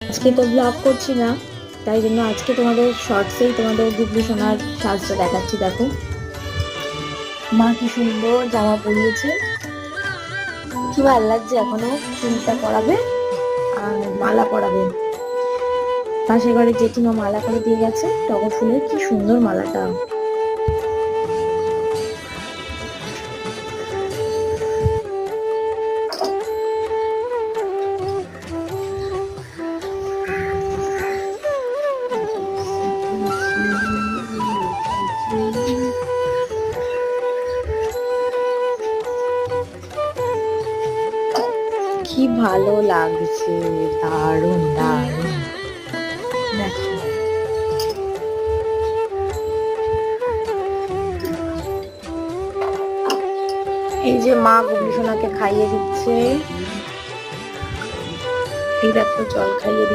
আজকে তো ব্লগ করছি না, তাই জন্য আজকে তোমাদের শর্টসেই তোমাদের গুবলু সোনার সাজটা দেখাচ্ছি। দেখো মা কি সুন্দর জামা পরিয়েছে, কি ভালো লাগছে। এখনো চুলটা পরাবে আর মালা পরাবে। পাশের ঘরে জেঠিমা মালা করে দিয়ে গেছে টগর ফুলের, কি সুন্দর মালাটা। কি ভালো লাগছে, দারুণ দারুণ। দেখো এই যে মা গুবলু সোনাকে খাইয়ে দিচ্ছে, এই দেখো জল খাইয়ে